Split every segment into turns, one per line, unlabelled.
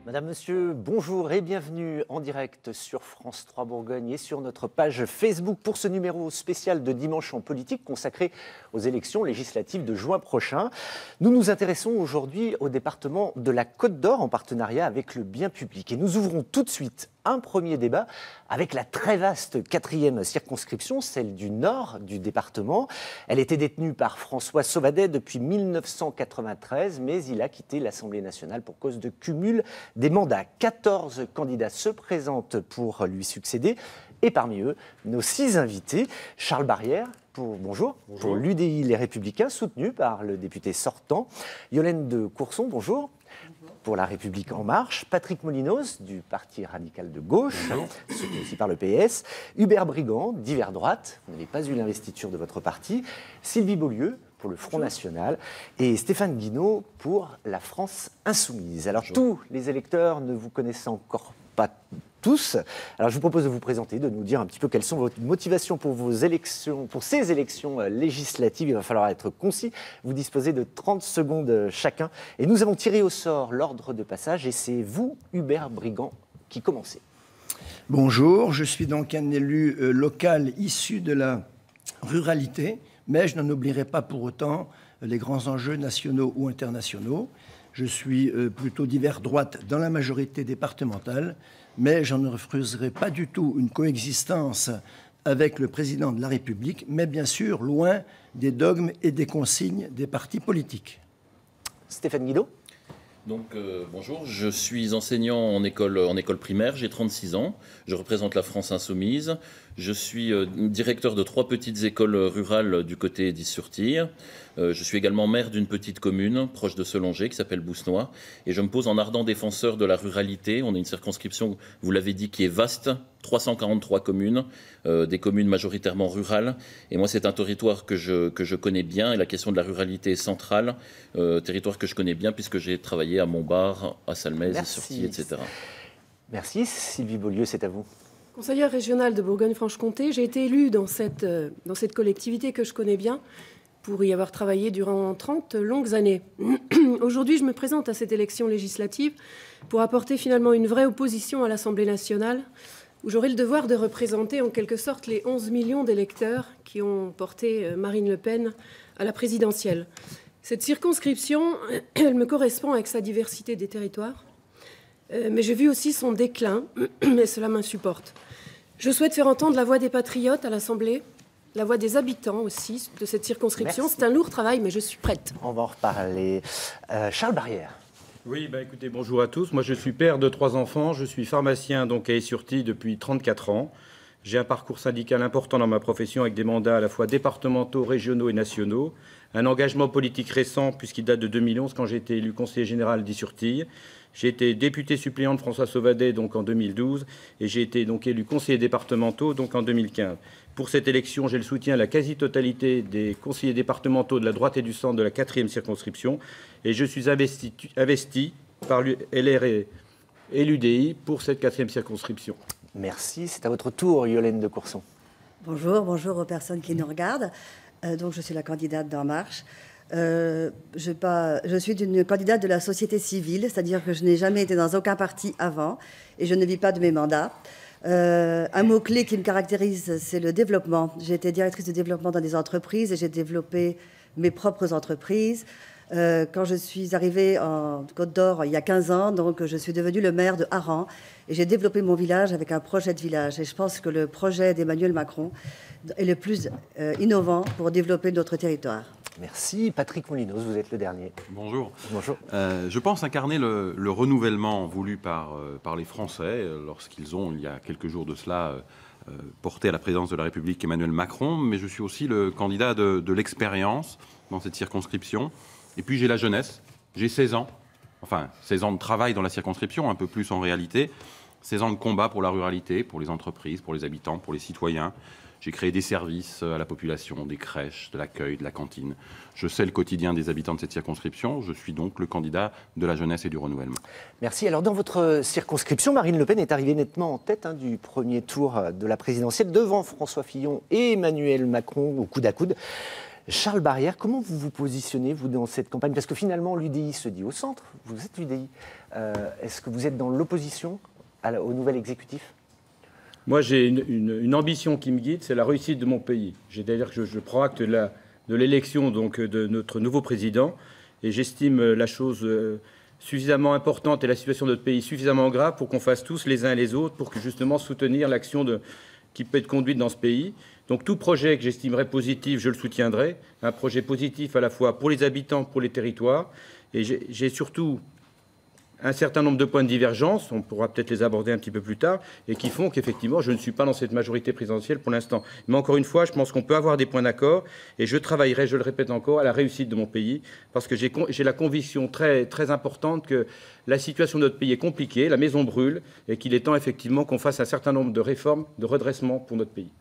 Madame, Monsieur, bonjour et bienvenue en direct sur France 3 Bourgogne et sur notre page Facebook pour ce numéro spécial de Dimanche en politique consacré aux élections législatives de juin prochain. Nous nous intéressons aujourd'hui au département de la Côte d'Or en partenariat avec le Bien Public. Et nous ouvrons tout de suite un premier débat avec la très vaste 4e circonscription, celle du nord du département. Elle était détenue par François Sauvadet depuis 1993, mais il a quitté l'Assemblée nationale pour cause de cumul des mandats. 14 candidats se présentent pour lui succéder. Et parmi eux, nos 6 invités. Charles Barrière, bonjour. Pour l'UDI Les Républicains, soutenu par le député sortant. Yolène de Courson, bonjour. Pour La République En Marche, Patrick Molinos du Parti radical de gauche, soutenu aussi par le PS, Hubert Brigand, d'Hiver Droite, vous n'avez pas eu l'investiture de votre parti, Sylvie Beaulieu pour le Front National et Stéphane Guinaud pour la France Insoumise. Alors tous les électeurs ne vous connaissent encore pas tous. Alors je vous propose de vous présenter, de nous dire un petit peu quelles sont vos motivations pour vos élections, pour ces élections législatives. Il va falloir être concis. Vous disposez de 30 secondes chacun. Et nous avons tiré au sort l'ordre de passage et c'est vous, Hubert Brigand, qui commencez.
Bonjour, je suis donc un élu local issu de la ruralité, mais je n'en oublierai pas pour autant les grands enjeux nationaux ou internationaux. Je suis plutôt d'hiver droite dans la majorité départementale, mais je ne refuserai pas du tout une coexistence avec le président de la République, mais bien sûr loin des dogmes et des consignes des partis politiques.
Stéphane Guinaud.
Donc, bonjour, je suis enseignant en école primaire, j'ai 36 ans, je représente la France Insoumise, je suis directeur de 3 petites écoles rurales du côté d'Is-sur-Tille, je suis également maire d'une petite commune proche de Selongé qui s'appelle Boussenois et je me pose en ardent défenseur de la ruralité. On a une circonscription, vous l'avez dit, qui est vaste, 343 communes, des communes majoritairement rurales. Et moi, c'est un territoire que je connais bien et la question de la ruralité est centrale, territoire que je connais bien puisque j'ai travaillé à Montbard, à Salmez, Is-sur-Tille, etc.
Merci. Sylvie Beaulieu, c'est à vous.
Conseillère régionale de Bourgogne-Franche-Comté, j'ai été élue dans cette collectivité que je connais bien pour y avoir travaillé durant 30 longues années. Aujourd'hui, je me présente à cette élection législative pour apporter finalement une vraie opposition à l'Assemblée nationale, où j'aurai le devoir de représenter en quelque sorte les 11 millions d'électeurs qui ont porté Marine Le Pen à la présidentielle. Cette circonscription, elle me correspond avec sa diversité des territoires, mais j'ai vu aussi son déclin, et cela m'insupporte. Je souhaite faire entendre la voix des patriotes à l'Assemblée, la voix des habitants aussi de cette circonscription.
Merci.
C'est un lourd travail, mais je suis prête.
On va en reparler. Charles Barrière.
Oui, écoutez, bonjour à tous. Moi, je suis père de 3 enfants. Je suis pharmacien donc à Is-sur-Tille depuis 34 ans. J'ai un parcours syndical important dans ma profession avec des mandats à la fois départementaux, régionaux et nationaux. Un engagement politique récent puisqu'il date de 2011 quand j'ai été élu conseiller général d'Is-sur-Tille. J'ai été député suppléant de François Sauvadet donc en 2012 et j'ai été donc élu conseiller départemental donc en 2015. Pour cette élection, j'ai le soutien à la quasi-totalité des conseillers départementaux de la droite et du centre de la 4e circonscription et je suis investi par LR et l'UDI pour cette 4e circonscription.
Merci. C'est à votre tour, Yolène de Courson.
Bonjour aux personnes qui nous regardent. Donc, je suis la candidate d'En Marche. Je suis une candidate de la société civile, c'est-à-dire que je n'ai jamais été dans aucun parti avant et je ne vis pas de mes mandats. Un mot-clé qui me caractérise, c'est le développement. J'ai été directrice de développement dans des entreprises et j'ai développé mes propres entreprises. Quand je suis arrivée en Côte d'Or il y a 15 ans, donc je suis devenue le maire de Haran et j'ai développé mon village avec un projet de village. Et je pense que le projet d'Emmanuel Macron est le plus innovant pour développer notre territoire.
Merci. Patrick Molinos, vous êtes le dernier.
Bonjour.
Bonjour.
Je pense incarner le renouvellement voulu par les Français lorsqu'ils ont, il y a quelques jours de cela, porté à la présidence de la République Emmanuel Macron, mais je suis aussi le candidat de l'expérience dans cette circonscription. Et puis j'ai la jeunesse, j'ai 16 ans, enfin 16 ans de travail dans la circonscription, un peu plus en réalité, 16 ans de combat pour la ruralité, pour les entreprises, pour les habitants, pour les citoyens. J'ai créé des services à la population, des crèches, de l'accueil, de la cantine. Je sais le quotidien des habitants de cette circonscription. Je suis donc le candidat de la jeunesse et du renouvellement.
Merci. Alors, dans votre circonscription, Marine Le Pen est arrivée nettement en tête du premier tour de la présidentielle, devant François Fillon et Emmanuel Macron, au coude à coude. Charles Barrière, comment vous vous positionnez, vous, dans cette campagne? Parce que finalement, l'UDI se dit au centre, vous êtes l'UDI. Est-ce que vous êtes dans l'opposition au nouvel exécutif?
Moi, j'ai une ambition qui me guide, c'est la réussite de mon pays. C'est-à-dire que je prends acte de l'élection donc de notre nouveau président, et j'estime la chose suffisamment importante et la situation de notre pays suffisamment grave pour qu'on fasse tous les uns et les autres pour que justement soutenir l'action qui peut être conduite dans ce pays. Donc tout projet que j'estimerais positif, je le soutiendrai. Un projet positif à la fois pour les habitants, pour les territoires. Et j'ai surtout un certain nombre de points de divergence, on pourra peut-être les aborder un petit peu plus tard, et qui font qu'effectivement, je ne suis pas dans cette majorité présidentielle pour l'instant. Mais encore une fois, je pense qu'on peut avoir des points d'accord, et je travaillerai, je le répète encore, à la réussite de mon pays, parce que j'ai la conviction très, très importante que la situation de notre pays est compliquée, la maison brûle, et qu'il est temps effectivement qu'on fasse un certain nombre de réformes, de redressement pour notre pays.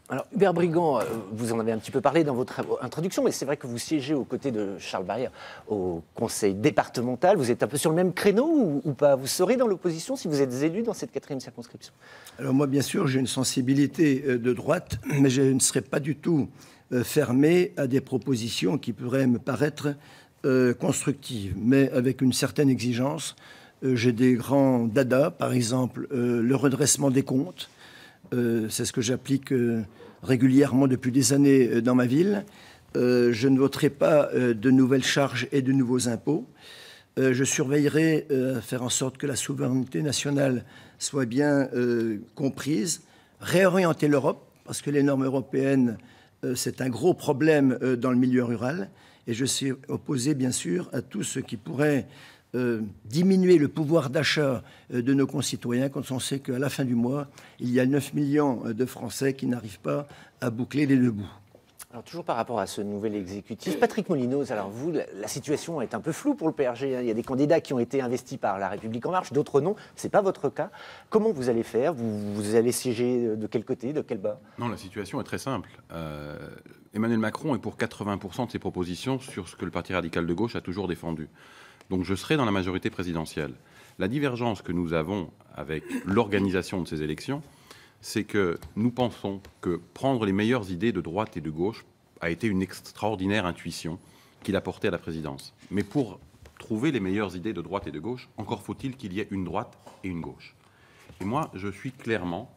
Alors, Hubert Brigand, vous en avez un petit peu parlé dans votre introduction, mais c'est vrai que vous siégez aux côtés de Charles Barrière au conseil départemental. Vous êtes un peu sur le même créneau ou pas? Vous serez dans l'opposition si vous êtes élu dans cette 4e circonscription?
Alors moi, bien sûr, j'ai une sensibilité de droite, mais je ne serai pas du tout fermé à des propositions qui pourraient me paraître constructives, mais avec une certaine exigence. J'ai des grands dadas, par exemple le redressement des comptes. C'est ce que j'applique régulièrement depuis des années dans ma ville. Je ne voterai pas de nouvelles charges et de nouveaux impôts. Je surveillerai à faire en sorte que la souveraineté nationale soit bien comprise, réorienter l'Europe, parce que les normes européennes, c'est un gros problème dans le milieu rural. Et je suis opposé, bien sûr, à tout ce qui pourrait diminuer le pouvoir d'achat de nos concitoyens quand on sait qu'à la fin du mois, il y a 9 millions de Français qui n'arrivent pas à boucler les deux bouts.
Alors toujours par rapport à ce nouvel exécutif, Patrick Molinos, alors vous, la situation est un peu floue pour le PRG. Il y a des candidats qui ont été investis par La République En Marche, d'autres non. Ce n'est pas votre cas. Comment vous allez faire? Vous allez siéger de quel côté, de quel bas?
Non, la situation est très simple. Emmanuel Macron est pour 80% de ses propositions sur ce que le Parti radical de gauche a toujours défendu. Donc je serai dans la majorité présidentielle. La divergence que nous avons avec l'organisation de ces élections, c'est que nous pensons que prendre les meilleures idées de droite et de gauche a été une extraordinaire intuition qu'il a portée à la présidence. Mais pour trouver les meilleures idées de droite et de gauche, encore faut-il qu'il y ait une droite et une gauche. Et moi, je suis clairement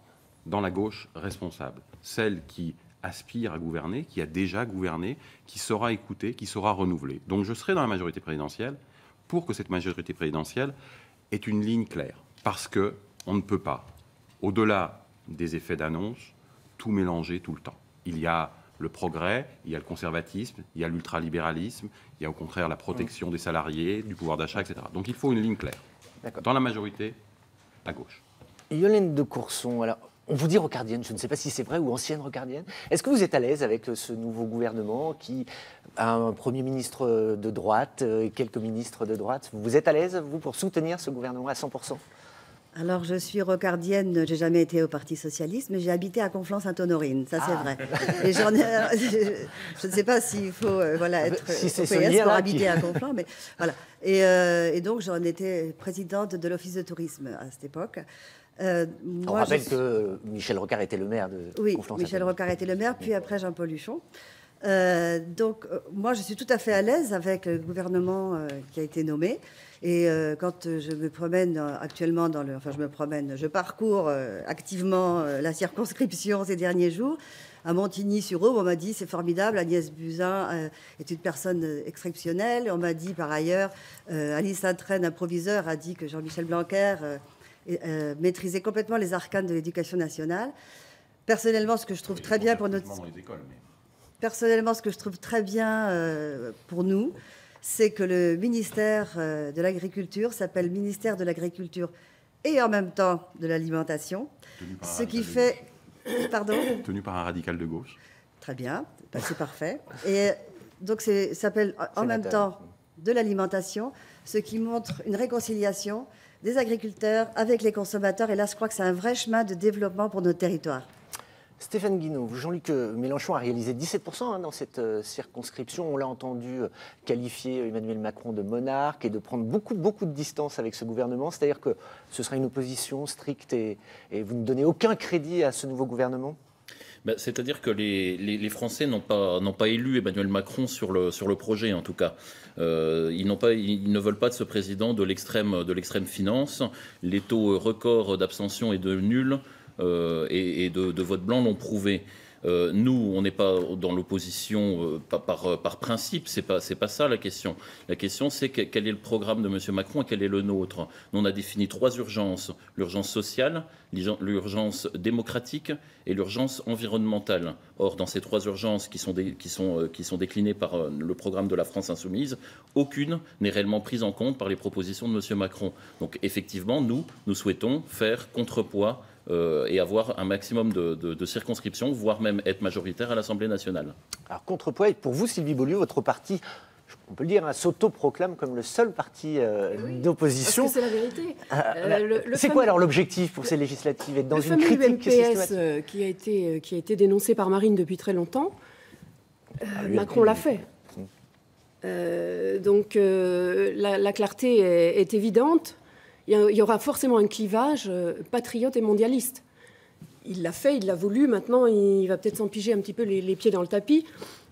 dans la gauche responsable, celle qui aspire à gouverner, qui a déjà gouverné, qui saura écouter, qui saura renouveler. Donc je serai dans la majorité présidentielle pour que cette majorité présidentielle ait une ligne claire. Parce qu'on ne peut pas, au-delà des effets d'annonce, tout mélanger tout le temps. Il y a le progrès, il y a le conservatisme, il y a l'ultralibéralisme, il y a au contraire la protection des salariés, du pouvoir d'achat, etc. Donc il faut une ligne claire. Dans la majorité, à gauche.
Yolène de Courson, alors, on vous dit rocardienne, je ne sais pas si c'est vrai ou ancienne rocardienne. Est-ce que vous êtes à l'aise avec ce nouveau gouvernement qui a un Premier ministre de droite et quelques ministres de droite? Vous êtes à l'aise, vous, pour soutenir ce gouvernement à 100%?
Alors, je suis rocardienne, j'ai jamais été au Parti Socialiste, mais j'ai habité à Conflans-Sainte-Honorine, ça c'est vrai. Et je ne sais pas s'il faut être
si c'est
OPS pour habiter à Conflans, mais voilà. Et donc, j'en étais présidente de l'Office de tourisme à cette époque.
On rappelle que Michel Rocard était le maire de Conflans-Sainte-Honorine.
Oui, Michel Rocard était le maire, puis après Jean-Paul Huchon. Donc, moi, je suis tout à fait à l'aise avec le gouvernement qui a été nommé. Et quand je me promène actuellement je parcours activement la circonscription ces derniers jours. À Montigny-sur-Aube, on m'a dit c'est formidable, Agnès Buzyn est une personne exceptionnelle. On m'a dit par ailleurs, Alice Saint-Traine, un proviseur, a dit que Jean-Michel Blanquer maîtrisait complètement les arcanes de l'éducation nationale. Personnellement, ce que je trouve très bien pour notre... Personnellement, ce que je trouve très bien pour nous, c'est que le ministère de l'Agriculture s'appelle ministère de l'Agriculture et en même temps de l'Alimentation. Ce qui fait... Pardon ?
Tenu par un radical de gauche.
Très bien, c'est parfait. Et donc, ça s'appelle en même temps de l'alimentation, ce qui montre une réconciliation des agriculteurs avec les consommateurs. Et là, je crois que c'est un vrai chemin de développement pour nos territoires.
Stéphane Guinaud, Jean-Luc Mélenchon a réalisé 17% dans cette circonscription. On l'a entendu qualifier Emmanuel Macron de monarque et de prendre beaucoup de distance avec ce gouvernement. C'est-à-dire que ce sera une opposition stricte et vous ne donnez aucun crédit à ce nouveau gouvernement ?
C'est-à-dire que les Français n'ont pas élu Emmanuel Macron sur le projet, en tout cas. Ils ne veulent pas de ce président de l'extrême finance. Les taux records d'abstention et de nul et de vote blanc l'ont prouvé. Nous, on n'est pas dans l'opposition par principe, c'est pas ça la question. La question, c'est quel est le programme de M. Macron et quel est le nôtre. Nous, on a défini 3 urgences: l'urgence sociale, l'urgence démocratique et l'urgence environnementale. Or, dans ces 3 urgences qui sont déclinées par le programme de la France Insoumise, aucune n'est réellement prise en compte par les propositions de M. Macron. Donc, effectivement, nous souhaitons faire contrepoids et avoir un maximum de circonscriptions, voire même être majoritaire à l'Assemblée nationale.
Alors, contrepoids, et pour vous, Sylvie Beaulieu, votre parti, on peut le dire, s'auto-proclame comme le seul parti d'opposition.
Parce que c'est la vérité.
C'est quoi alors l'objectif pour ces législatives? Être dans une critique
systématique qui a été dénoncé par Marine depuis très longtemps. Macron l'a fait. Donc la clarté est évidente. Il y aura forcément un clivage patriote et mondialiste. Il l'a fait, il l'a voulu. Maintenant, il va peut-être s'empiger un petit peu les pieds dans le tapis.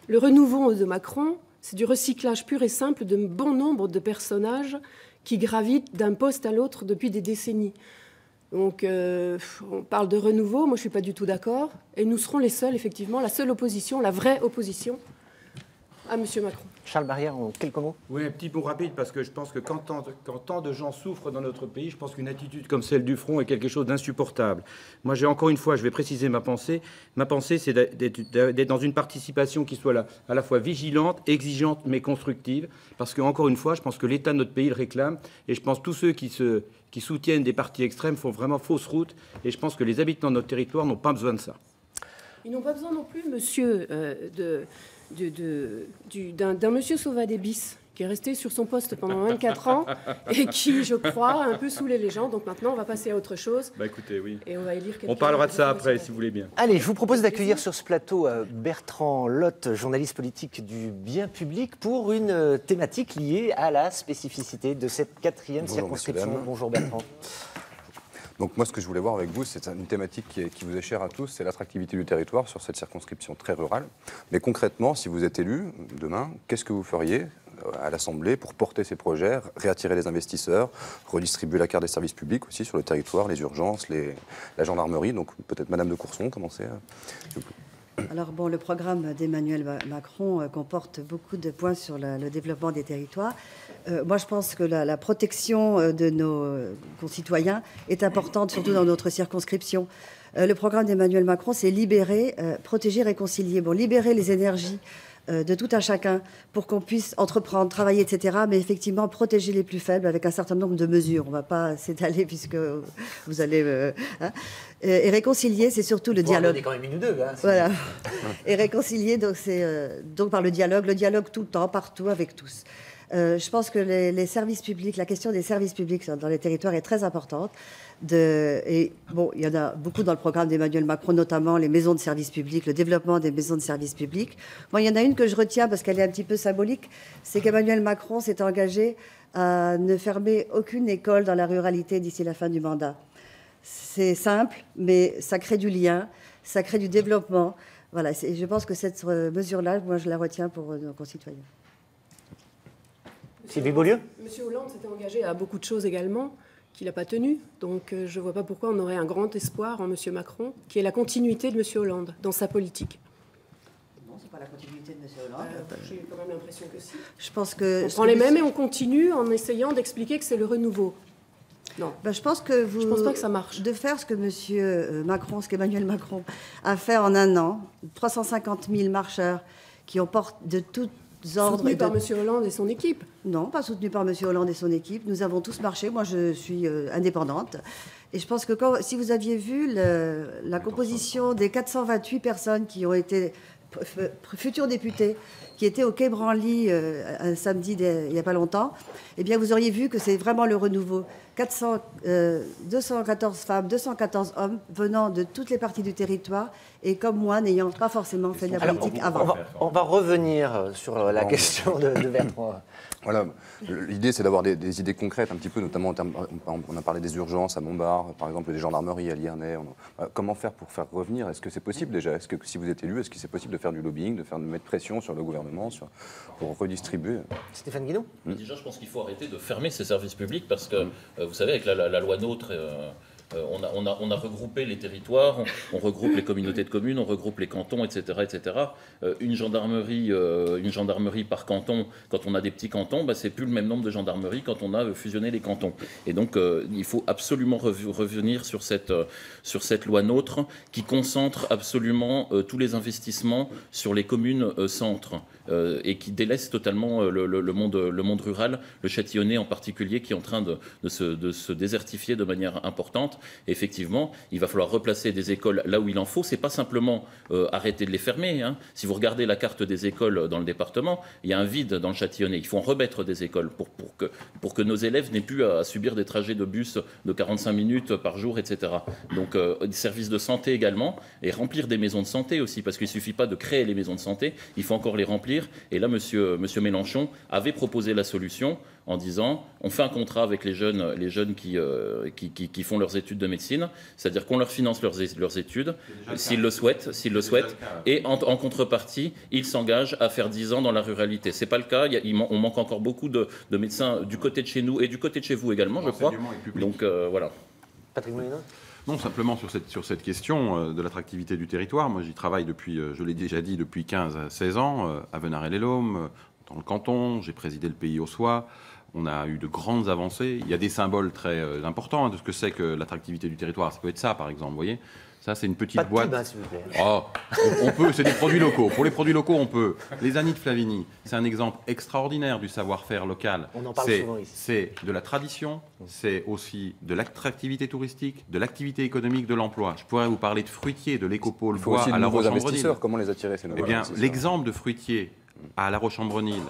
Le renouveau de Macron, c'est du recyclage pur et simple de bon nombre de personnages qui gravitent d'un poste à l'autre depuis des décennies. Donc, on parle de renouveau. Moi, je ne suis pas du tout d'accord. Et nous serons les seuls, effectivement, la seule opposition, la vraie opposition à M. Macron.
Charles Barrière, en quelques mots.
Oui, un petit mot rapide, parce que je pense que quand tant de gens souffrent dans notre pays, je pense qu'une attitude comme celle du Front est quelque chose d'insupportable. Moi, encore une fois, je vais préciser ma pensée. Ma pensée, c'est d'être dans une participation qui soit à la fois vigilante, exigeante, mais constructive. Parce qu'encore une fois, je pense que l'État de notre pays le réclame. Et je pense que tous ceux qui soutiennent des partis extrêmes font vraiment fausse route. Et je pense que les habitants de notre territoire n'ont pas besoin de ça.
Ils n'ont pas besoin non plus, monsieur, d'un monsieur Sauvadé-Bis qui est resté sur son poste pendant 24 ans et qui, je crois, a un peu saoulé les gens. Donc maintenant, on va passer à autre chose.
Écoutez, oui.
Et on va élire quelqu'un.
On parlera de ça après, si vous voulez bien.
Allez, je vous propose d'accueillir sur ce plateau Bertrand Lotte, journaliste politique du Bien Public, pour une thématique liée à la spécificité de cette 4e circonscription. Bonjour Bertrand.
Donc moi, ce que je voulais voir avec vous, c'est une thématique qui vous est chère à tous, c'est l'attractivité du territoire sur cette circonscription très rurale. Mais concrètement, si vous êtes élu demain, qu'est-ce que vous feriez à l'Assemblée pour porter ces projets, réattirer les investisseurs, redistribuer la carte des services publics aussi sur le territoire, les urgences, la gendarmerie. Donc peut-être Madame de Courson, commencez.
Alors bon, le programme d'Emmanuel Macron comporte beaucoup de points sur le développement des territoires. Moi, je pense que la protection de nos concitoyens est importante, surtout dans notre circonscription. Le programme d'Emmanuel Macron, c'est libérer, protéger, réconcilier. Bon, libérer les énergies de tout un chacun pour qu'on puisse entreprendre, travailler, etc. Mais effectivement, protéger les plus faibles avec un certain nombre de mesures. On ne va pas s'étaler puisque vous allez... Et réconcilier, c'est surtout le dialogue.
On est quand même une ou deux. Hein,
voilà. Et réconcilier, donc, c'est donc par le dialogue tout le temps, partout, avec tous. Je pense que les services publics, la question des services publics dans les territoires est très importante. Et bon, il y en a beaucoup dans le programme d'Emmanuel Macron, notamment les maisons de services publics, le développement des maisons de services publics. Bon, il y en a une que je retiens parce qu'elle est un petit peu symbolique, c'est qu'Emmanuel Macron s'est engagé à ne fermer aucune école dans la ruralité d'ici la fin du mandat. C'est simple, mais ça crée du lien, ça crée du développement. Voilà, je pense que cette mesure-là, moi, je la retiens pour nos concitoyens.
Sylvie Beaulieu.
Monsieur Hollande s'était engagé à beaucoup de choses également, qu'il n'a pas tenues. Donc je ne vois pas pourquoi on aurait un grand espoir en monsieur Macron, qui est la continuité de monsieur Hollande dans sa politique.
Non, ce n'est pas la continuité de monsieur Hollande.
J'ai quand même l'impression que si.
Je pense que...
On prend les mêmes et on continue en essayant d'expliquer que c'est le renouveau. Non.
Je pense que
je pense pas que ça marche.
De faire ce que monsieur Macron, ce qu'Emmanuel Macron a fait en un an, 350 000 marcheurs qui ont porté de toutes ordres...
Soutenu par monsieur Hollande et son équipe.
Non, pas soutenu par monsieur Hollande et son équipe. Nous avons tous marché. Moi, je suis indépendante. Et je pense que si vous aviez vu la composition des 428 personnes qui ont été futurs députés, qui étaient au Quai Branly un samedi il n'y a pas longtemps, eh bien, vous auriez vu que c'est vraiment le renouveau. 214 femmes, 214 hommes venant de toutes les parties du territoire et comme moi, n'ayant pas forcément fait de la politique avant.
On va revenir sur la question de Bertrand.
Voilà, l'idée c'est d'avoir des idées concrètes un petit peu, notamment en termes, on a parlé des urgences à Montbard, par exemple des gendarmeries à Liernay. Comment faire pour faire revenir? Est-ce que c'est possible déjà? Est-ce que si vous êtes élu, est-ce que c'est possible de faire du lobbying, de mettre pression sur le gouvernement pour redistribuer?
Stéphane Guinaud?
Déjà, je pense qu'il faut arrêter de fermer ces services publics parce que, vous savez, avec la loi NOTRe, on a regroupé les territoires, on regroupe les communautés de communes, on regroupe les cantons, etc. etc. Une gendarmerie par canton, quand on a des petits cantons, c'est plus le même nombre de gendarmeries quand on a fusionné les cantons. Et donc, il faut absolument revenir sur cette loi NOTRe qui concentre absolument tous les investissements sur les communes centres et qui délaisse totalement le monde rural, le Châtillonnais en particulier, qui est en train de se désertifier de manière importante. Et effectivement, il va falloir replacer des écoles là où il en faut. C'est pas simplement arrêter de les fermer. Hein. Si vous regardez la carte des écoles dans le département, il y a un vide dans le Châtillonnais. Il faut en remettre des écoles pour que nos élèves n'aient plus à subir des trajets de bus de 45 minutes par jour, etc. Donc, des services de santé également, et remplir des maisons de santé aussi, parce qu'il ne suffit pas de créer les maisons de santé, il faut encore les remplir. Et là, monsieur Mélenchon avait proposé la solution en disant on fait un contrat avec les jeunes qui font leurs études de médecine, c'est-à-dire qu'on leur finance leurs études, s'ils le souhaitent, et en contrepartie, ils s'engagent à faire 10 ans dans la ruralité. C'est pas le cas, on manque encore beaucoup de médecins du côté de chez nous et du côté de chez vous également, je crois. Donc voilà.
Patrick Moulineau?
Non, simplement sur cette question de l'attractivité du territoire. Moi, j'y travaille depuis, je l'ai déjà dit, depuis 15 à 16 ans, à Venarey-les-Laumes, dans le canton. J'ai présidé le Pays Haussois. On a eu de grandes avancées. Il y a des symboles très importants de ce que c'est que l'attractivité du territoire. Ça peut être ça, par exemple, vous voyez. Ça, c'est une petite boîte.
Pas de pub, s'il vous plaît.
Oh, on peut, c'est des produits locaux. Pour les produits locaux, on peut. Les Annies de Flavigny, c'est un exemple extraordinaire du savoir-faire local.
On en parle souvent ici.
C'est de la tradition, c'est aussi de l'attractivité touristique, de l'activité économique, de l'emploi. Je pourrais vous parler de fruitiers, de l'écopôle bois à La Roche-en-Brenil.
Comment les attirer, ces nouveaux investisseurs?
L'exemple de fruitier à La Roche-en-Brenil,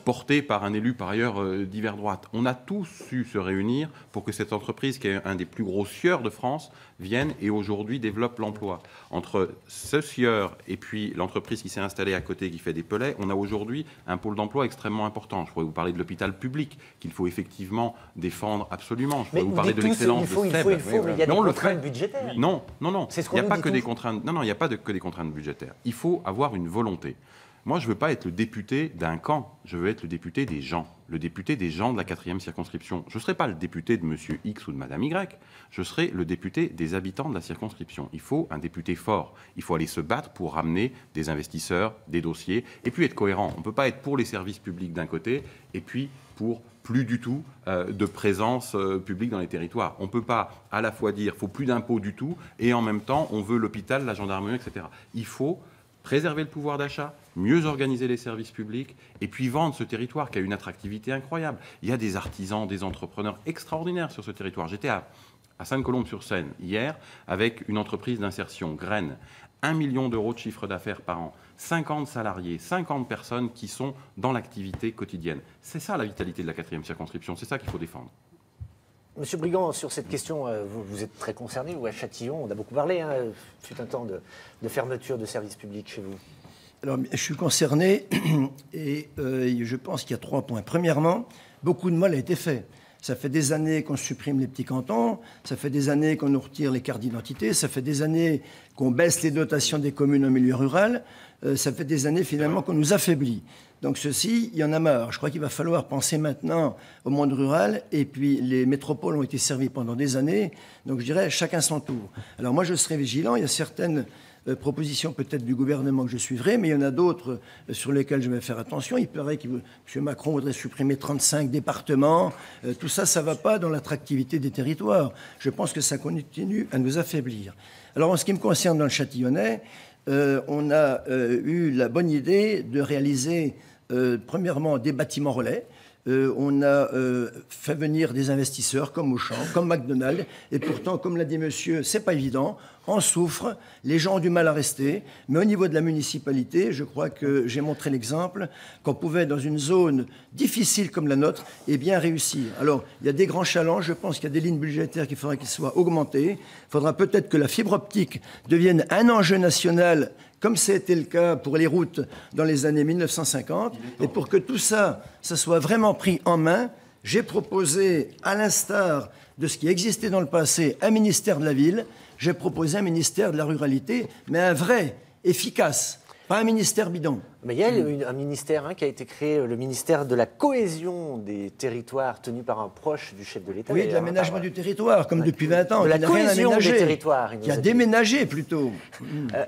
porté par un élu par ailleurs d'hiver droite. On a tous su se réunir pour que cette entreprise, qui est un des plus gros scieurs de France, vienne et aujourd'hui développe l'emploi. Entre ce sieur et puis l'entreprise qui s'est installée à côté, qui fait des pellets, on a aujourd'hui un pôle d'emploi extrêmement important. Je pourrais vous parler de l'hôpital public, qu'il faut effectivement défendre absolument. Je pourrais vous parler de l'excellence de SEB.
Il faut, mais il y a des contraintes budgétaires.
Non. Il n'y a pas que des
contraintes.
Non, il n'y a pas que des contraintes budgétaires. Il faut avoir une volonté. Moi, je ne veux pas être le député d'un camp, je veux être le député des gens, le député des gens de la 4e circonscription. Je ne serai pas le député de monsieur X ou de madame Y, je serai le député des habitants de la circonscription. Il faut un député fort, il faut aller se battre pour ramener des investisseurs, des dossiers, et puis être cohérent. On ne peut pas être pour les services publics d'un côté, et puis pour plus du tout de présence publique dans les territoires. On ne peut pas à la fois dire qu'il faut plus d'impôts du tout, et en même temps, on veut l'hôpital, la gendarmerie, etc. Il faut préserver le pouvoir d'achat, mieux organiser les services publics et puis vendre ce territoire qui a une attractivité incroyable. Il y a des artisans, des entrepreneurs extraordinaires sur ce territoire. J'étais à Sainte-Colombe-sur-Seine hier avec une entreprise d'insertion, Graines. 1 million d'euros de chiffre d'affaires par an, 50 salariés, 50 personnes qui sont dans l'activité quotidienne. C'est ça la vitalité de la 4e circonscription, c'est ça qu'il faut défendre.
Monsieur Brigand, sur cette question, vous êtes très concerné, ou à Châtillon, on a beaucoup parlé, fut un temps de fermeture de services publics chez vous.
Alors, je suis concerné et je pense qu'il y a 3 points. Premièrement, beaucoup de mal a été fait. Ça fait des années qu'on supprime les petits cantons, ça fait des années qu'on nous retire les cartes d'identité, ça fait des années qu'on baisse les dotations des communes en milieu rural, ça fait des années finalement qu'on nous affaiblit. Donc ceci, il y en a marre. Je crois qu'il va falloir penser maintenant au monde rural. Et puis les métropoles ont été servies pendant des années. Donc je dirais chacun son tour. Alors moi je serai vigilant. Il y a certaines propositions peut-être du gouvernement que je suivrai, mais il y en a d'autres sur lesquelles je vais faire attention. Il paraît que M. Macron voudrait supprimer 35 départements. Tout ça, ça ne va pas dans l'attractivité des territoires. Je pense que ça continue à nous affaiblir. Alors en ce qui me concerne dans le Châtillonnais, on a eu la bonne idée de réaliser premièrement des bâtiments relais. On a fait venir des investisseurs comme Auchan, comme McDonald's, et pourtant, comme l'a dit monsieur, c'est pas évident, on souffre, les gens ont du mal à rester, mais au niveau de la municipalité, je crois que j'ai montré l'exemple qu'on pouvait, dans une zone difficile comme la nôtre, eh bien réussir. Alors, il y a des grands challenges, je pense qu'il y a des lignes budgétaires qu'il faudra qu'elles soient augmentées, il faudra peut-être que la fibre optique devienne un enjeu national comme c'était le cas pour les routes dans les années 1950. Et pour que tout ça, ça soit vraiment pris en main, j'ai proposé, à l'instar de ce qui existait dans le passé, un ministère de la ville, j'ai proposé un ministère de la ruralité, mais un vrai, efficace, pas un ministère bidon.
Mais il y a un ministère qui a été créé, le ministère de la cohésion des territoires, tenu par un proche du chef de l'État.
Oui, de l'aménagement du territoire, comme depuis 20 ans.
De la
qui n'a rien
cohésion des
aménagé,
territoires.
qui a déménagé plutôt.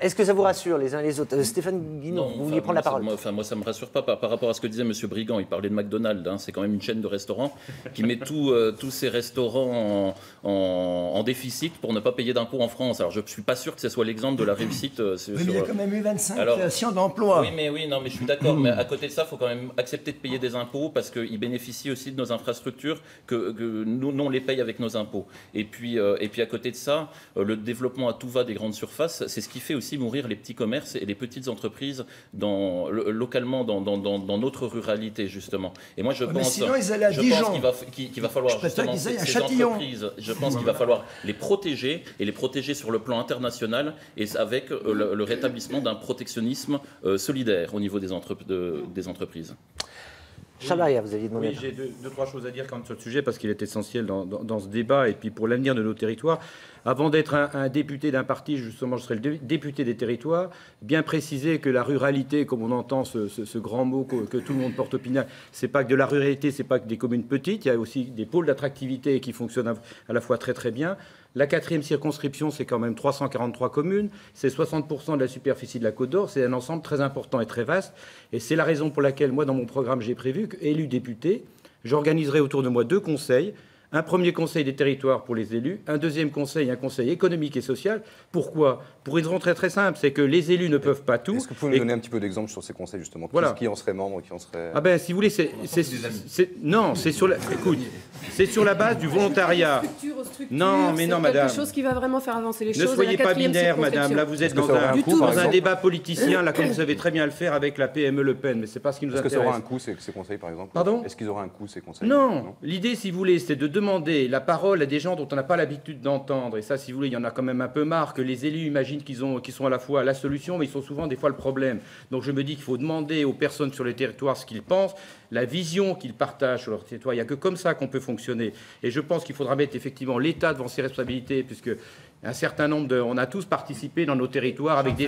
Est-ce que ça vous rassure les uns les autres Stéphane Guinon, vous vouliez prendre la parole?
Moi, ça ne me rassure pas par rapport à ce que disait M. Brigand. Il parlait de McDonald's. C'est quand même une chaîne de restaurants qui met tous ces restaurants en déficit pour ne pas payer d'impôts en France. Alors, je ne suis pas sûr que ce soit l'exemple de la réussite.
Mais il y a quand même eu 25 créations d'emplois.
Oui, mais je suis d'accord. Mais à côté de ça, il faut quand même accepter de payer des impôts parce qu'ils bénéficient aussi de nos infrastructures que nous, on les paye avec nos impôts. Et puis à côté de ça, le développement à tout va des grandes surfaces, c'est ce qui fait aussi mourir les petits commerces et les petites entreprises localement dans notre ruralité, justement. Et moi, je pense qu'il va falloir justement ces entreprises, je pense qu'il va falloir les protéger et les protéger sur le plan international et avec le rétablissement d'un protectionnisme solidaire au niveau des entreprises.
Chabaria, vous aviez demandé.
Oui, j'ai deux, trois choses à dire quand même sur le sujet parce qu'il est essentiel dans ce débat et puis pour l'avenir de nos territoires. Avant d'être un député d'un parti, justement, je serai le député des territoires. Bien préciser que la ruralité, comme on entend ce grand mot que tout le monde porte au Pinal, c'est pas que de la ruralité, c'est pas que des communes petites. Il y a aussi des pôles d'attractivité qui fonctionnent à la fois très très bien. La 4e circonscription, c'est quand même 343 communes. C'est 60% de la superficie de la Côte d'Or. C'est un ensemble très important et très vaste. Et c'est la raison pour laquelle, moi, dans mon programme, j'ai prévu qu'élu député, j'organiserai autour de moi 2 conseils. Un premier conseil des territoires pour les élus, un deuxième conseil, un conseil économique et social. Pourquoi? Pour une raison très très simple, c'est que les élus ne peuvent pas tout.
Est-ce que vous pouvez nous donner un petit peu d'exemples sur ces conseils, justement?
Voilà.
Qui en serait membre, qui en serait...
Ah ben, si vous voulez, c'est sur la base du volontariat. Non, mais non, madame.
Quelque chose qui va vraiment faire avancer les choses.
Ne soyez pas binaire, madame. Là, vous êtes dans un débat politicien, là, comme vous savez très bien le faire avec la PME Le Pen, mais c'est pas ce qui nous intéresse.
Est-ce que ça aura un coût, ces conseils, par exemple?
Pardon?
Est-ce qu'ils auront un coût, ces conseils?
Non. L'idée, si vous voulez, c'est de demander la parole à des gens dont on n'a pas l'habitude d'entendre. Et ça, si vous voulez, il y en a quand même un peu marre que les élus imaginent qu'ils sont à la fois la solution, mais ils sont souvent des fois le problème. Donc je me dis qu'il faut demander aux personnes sur les territoires ce qu'ils pensent, la vision qu'ils partagent sur leur territoire. Il n'y a que comme ça qu'on peut fonctionner. Et je pense qu'il faudra mettre effectivement l'État devant ses responsabilités, puisque un certain nombre on a tous participé dans nos territoires avec des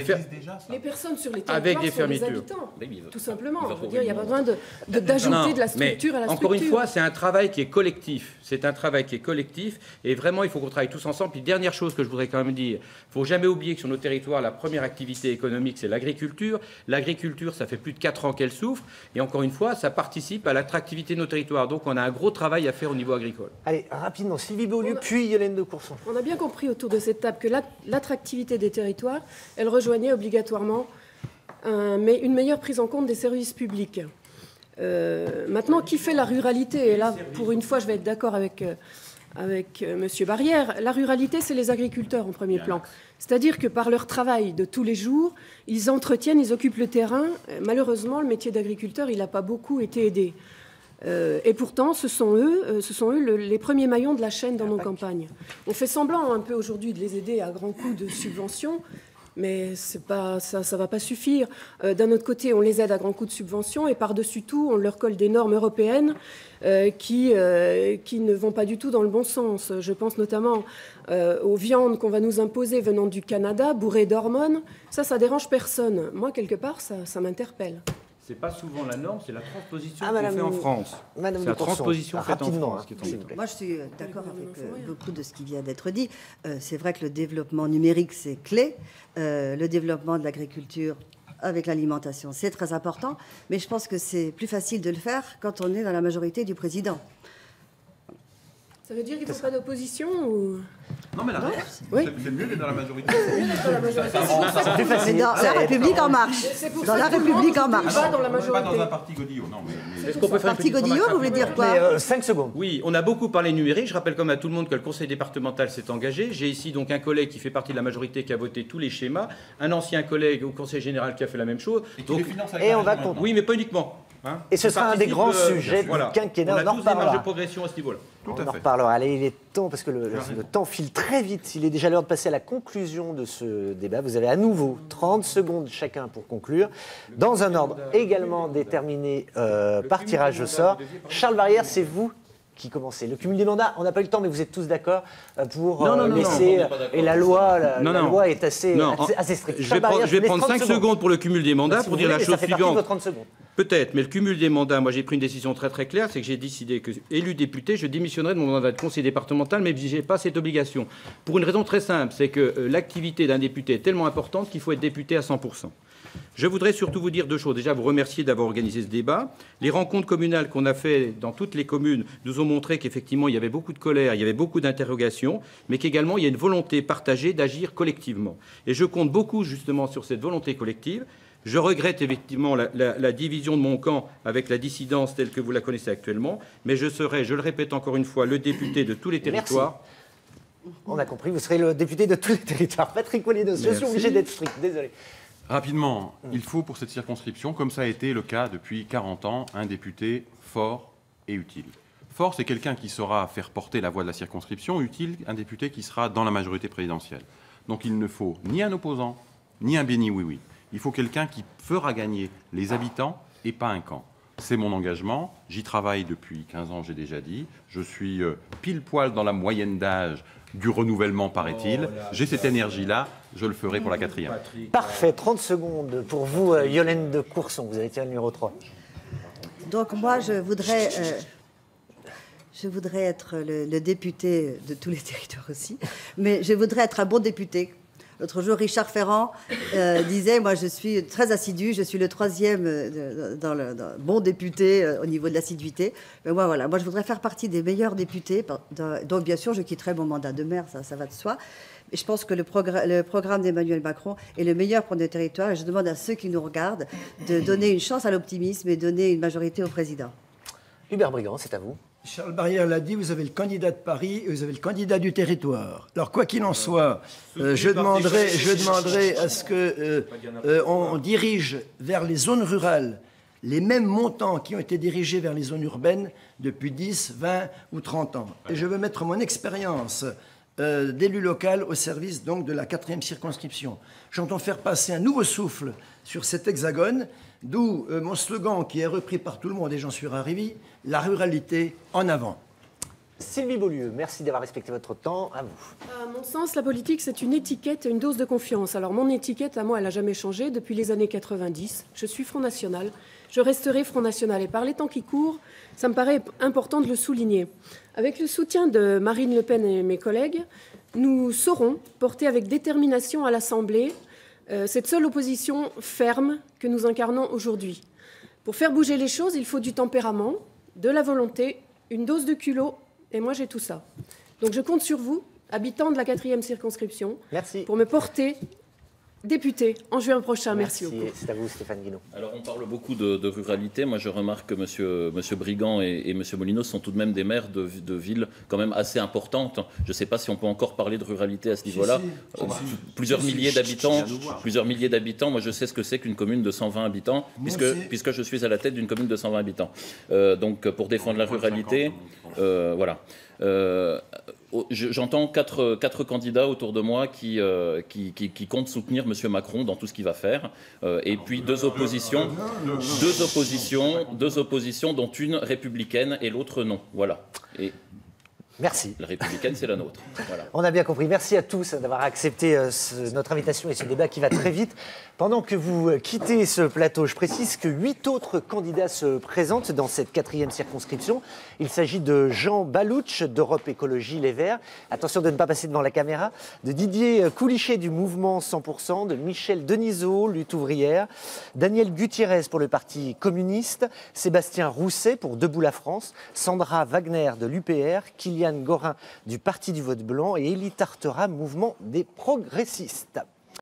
les personnes sur les territoires
avec des
sont les
fermetures.
habitants, tout simplement. Je veux dire, il n'y a pas besoin d'ajouter de la structure à la structure.
Encore une fois, c'est un travail qui est collectif. C'est un travail qui est collectif. Et vraiment, il faut qu'on travaille tous ensemble. Puis, dernière chose que je voudrais quand même dire, il ne faut jamais oublier que sur nos territoires, la première activité économique, c'est l'agriculture. L'agriculture, ça fait plus de 4 ans qu'elle souffre. Et encore une fois, ça participe à l'attractivité de nos territoires. Donc, on a un gros travail à faire au niveau agricole.
Allez, rapidement, Sylvie Beaulieu, puis Hélène de Courson.
On a bien compris autour de cette table que l'attractivité des territoires, elle rejoignait obligatoirement une meilleure prise en compte des services publics. Maintenant, qui fait la ruralité? Et là, pour une fois, je vais être d'accord avec M. Barrière. La ruralité, c'est les agriculteurs en premier plan. C'est-à-dire que par leur travail de tous les jours, ils entretiennent, ils occupent le terrain. Malheureusement, le métier d'agriculteur, il n'a pas beaucoup été aidé. Et pourtant, ce sont eux les premiers maillons de la chaîne dans nos campagnes. On fait semblant un peu aujourd'hui de les aider à grands coups de subventions, mais ça ne va pas suffire. D'un autre côté, on les aide à grands coups de subventions et par-dessus tout, on leur colle des normes européennes qui ne vont pas du tout dans le bon sens. Je pense notamment aux viandes qu'on va nous imposer venant du Canada, bourrées d'hormones. Ça dérange personne. Moi, quelque part, ça m'interpelle.
C'est pas souvent la norme, c'est la transposition qu'on fait en France. C'est la transposition faite en France.
Moi, je suis d'accord avec beaucoup de ce qui vient d'être dit. C'est vrai que le développement numérique, c'est clé. Le développement de l'agriculture avec l'alimentation, c'est très important. Mais je pense que c'est plus facile de le faire quand on est dans la majorité du président.
Ça veut dire qu'il ne faut pas d'opposition ou...
Non, mais c'est mieux d'être dans la majorité.
C'est dans la République en marche. Dans la République en marche.
Pas dans la majorité.
Pas dans un parti Godillot, non.
Est-ce qu'on peut faire
parti Godillot, vous voulez dire quoi?
5 secondes.
Oui, on a beaucoup parlé numérique. Je rappelle comme à tout le monde que le conseil départemental s'est engagé. J'ai ici donc un collègue qui fait partie de la majorité qui a voté tous les schémas, un ancien collègue au conseil général qui a fait la même chose.
Et on va compter.
Oui, mais pas uniquement. Hein,
Et ce sera un des grands sujets du quinquennat.
On a
On en
tous des marges de
reparlera.
progression à ce niveau-là.
On en reparlera. Allez, il est temps, parce que le temps file très vite. Il est déjà l'heure de passer à la conclusion de ce débat. Vous avez à nouveau 30 secondes chacun pour conclure, dans un ordre également déterminé par tirage au sort. Charles Barrière, c'est vous qui commencez. Le cumul des mandats, on n'a pas eu le temps, mais vous êtes tous d'accord pour laisser... Et la loi, la loi est assez stricte.
Je vais prendre 5 secondes pour le cumul des mandats pour dire la chose suivante.
30 secondes.
Peut-être, mais le cumul des mandats, moi j'ai pris une décision très très claire, c'est que j'ai décidé que, élu député, je démissionnerai de mon mandat de conseiller départemental, mais je n'ai pas cette obligation. Pour une raison très simple, c'est que l'activité d'un député est tellement importante qu'il faut être député à 100%. Je voudrais surtout vous dire deux choses. Déjà, vous remercier d'avoir organisé ce débat. Les rencontres communales qu'on a faites dans toutes les communes nous ont montré qu'effectivement, il y avait beaucoup de colère, il y avait beaucoup d'interrogations, mais qu'également, il y a une volonté partagée d'agir collectivement. Et je compte beaucoup justement sur cette volonté collective. Je regrette effectivement la division de mon camp avec la dissidence telle que vous la connaissez actuellement, mais je serai, je le répète encore une fois, le député de tous les territoires.
Merci. On a compris, vous serez le député de tous les territoires. Patrick Molinos, je suis obligé d'être strict, désolé.
Rapidement, il faut pour cette circonscription, comme ça a été le cas depuis 40 ans, un député fort et utile. Fort, c'est quelqu'un qui saura faire porter la voix de la circonscription. Utile, un député qui sera dans la majorité présidentielle. Donc il ne faut ni un opposant, ni un béni oui-oui. Il faut quelqu'un qui fera gagner les habitants et pas un camp. C'est mon engagement. J'y travaille depuis 15 ans, j'ai déjà dit. Je suis pile poil dans la moyenne d'âge du renouvellement, paraît-il. J'ai cette énergie-là. Je le ferai pour la 4e.
Parfait. 30 secondes pour vous, Yolène de Courson. Vous avez tiré le numéro 3.
Donc moi, je voudrais être le député de tous les territoires aussi, mais je voudrais être un bon député. L'autre jour, Richard Ferrand disait, moi je suis très assidu, je suis le 3e bon député au niveau de l'assiduité. Mais moi, voilà, moi je voudrais faire partie des meilleurs députés. Donc bien sûr, je quitterai mon mandat de maire, ça va de soi. Et je pense que le programme d'Emmanuel Macron est le meilleur pour nos territoires. Et je demande à ceux qui nous regardent de donner une chance à l'optimisme et donner une majorité au président.
Hubert Brigand, c'est à vous.
Charles Barrière l'a dit, vous avez le candidat de Paris et vous avez le candidat du territoire. Alors, quoi qu'il en soit, je demanderai à ce qu'on dirige vers les zones rurales les mêmes montants qui ont été dirigés vers les zones urbaines depuis 10, 20 ou 30 ans. Et je veux mettre mon expérience d'élu local au service donc de la 4e circonscription. J'entends faire passer un nouveau souffle sur cet hexagone, d'où mon slogan qui est repris par tout le monde et j'en suis ravi, la ruralité en avant.
Sylvie Beaulieu, merci d'avoir respecté votre temps. À vous.
À mon sens, la politique, c'est une étiquette et une dose de confiance. Alors, mon étiquette, à moi, elle n'a jamais changé depuis les années 90. Je suis Front National. Je resterai Front National. Et par les temps qui courent, ça me paraît important de le souligner. Avec le soutien de Marine Le Pen et mes collègues, nous saurons porter avec détermination à l'Assemblée cette seule opposition ferme que nous incarnons aujourd'hui. Pour faire bouger les choses, il faut du tempérament, de la volonté, une dose de culot. Et moi, j'ai tout ça. Donc, je compte sur vous, habitants de la 4e circonscription, pour me porter député en juin prochain. Merci beaucoup.
C'est à vous, Stéphane Guinaud.
Alors, on parle beaucoup de ruralité. Moi, je remarque que monsieur Brigand et monsieur Molinos sont tout de même des maires de villes quand même assez importantes. Je ne sais pas si on peut encore parler de ruralité à ce niveau-là. Plusieurs milliers d'habitants. Moi, je sais ce que c'est qu'une commune de 120 habitants, puisque je suis à la tête d'une commune de 120 habitants. Donc, pour défendre la ruralité, voilà. J'entends quatre candidats autour de moi qui comptent soutenir M. Macron dans tout ce qu'il va faire. Et puis deux oppositions, dont une républicaine et l'autre non. Voilà. Et
merci.
La républicaine, c'est la nôtre. Voilà.
On a bien compris. Merci à tous d'avoir accepté notre invitation et ce débat qui va très vite. Pendant que vous quittez ce plateau, je précise que 8 autres candidats se présentent dans cette 4e circonscription. Il s'agit de Jean Balouch d'Europe Écologie Les Verts. Attention de ne pas passer devant la caméra. De Didier Coulichet du Mouvement 100%, de Michel Denisot, Lutte ouvrière, Daniel Gutiérrez pour le Parti communiste, Sébastien Rousset pour Debout la France, Sandra Wagner de l'UPR, Kylian Gorin du Parti du vote blanc et Élie Tartera, Mouvement des progressistes.